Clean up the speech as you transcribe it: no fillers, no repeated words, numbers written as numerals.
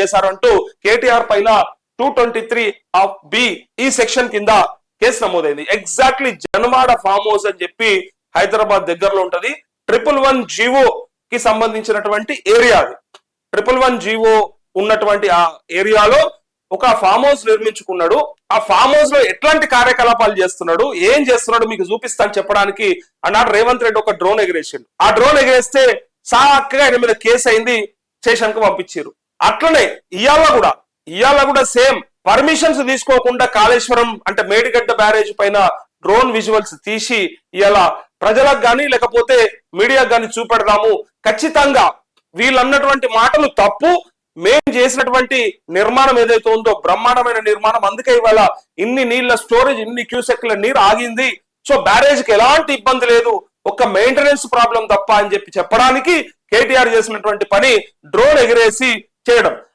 చేశారంటూ కేటీఆర్ పైన 223 of B ఈ సెక్షన్ కింద కేసు నమోదైంది. ఎగ్జాక్ట్లీ జనవాడ ఫామ్ హౌస్ అని చెప్పి హైదరాబాద్ దగ్గరలో ఉంటది. 111 జీవో కి సంబంధించినటువంటి ఏరియా అది. 111 జీవో ఉన్నటువంటి ఆ ఏరియాలో ఒక ఫామ్ హౌస్ నిర్మించుకున్నాడు. ఆ ఫామ్ హౌస్ లో ఎట్లాంటి కార్యకలాపాలు చేస్తున్నాడు, ఏం చేస్తున్నాడు మీకు చూపిస్తాను చెప్పడానికి అన్నాడు రేవంత్ రెడ్డి. ఒక డ్రోన్ ఎగిరేసిండు. ఆ డ్రోన్ ఎగిరేస్తే సాక్కగా ఆయన మీద కేసు అయింది, స్టేషన్ కు పంపించారు. అట్లనే ఇయాల కూడా సేమ్ పర్మిషన్స్ తీసుకోకుండా కాళేశ్వరం అంటే మేడిగడ్డ బ్యారేజ్ పైన డ్రోన్ విజువల్స్ తీసి ఇవాళ ప్రజలకు గాని లేకపోతే మీడియాకు గాని చూపెడదాము, ఖచ్చితంగా వీళ్ళన్నటువంటి మాటలు తప్పు, మేం చేసినటువంటి నిర్మాణం ఏదైతే ఉందో బ్రహ్మాండమైన నిర్మాణం, అందుకే ఇవాళ ఇన్ని నీళ్ల స్టోరేజ్, ఇన్ని క్యూసెక్ల నీరు ఆగింది. సో బ్యారేజ్ కి ఎలాంటి ఇబ్బంది లేదు, ఒక్క మెయింటెనెన్స్ ప్రాబ్లం తప్ప అని చెప్పి చెప్పడానికి కేటీఆర్ చేసినటువంటి పని డ్రోన్ ఎగిరేసి చేయడం.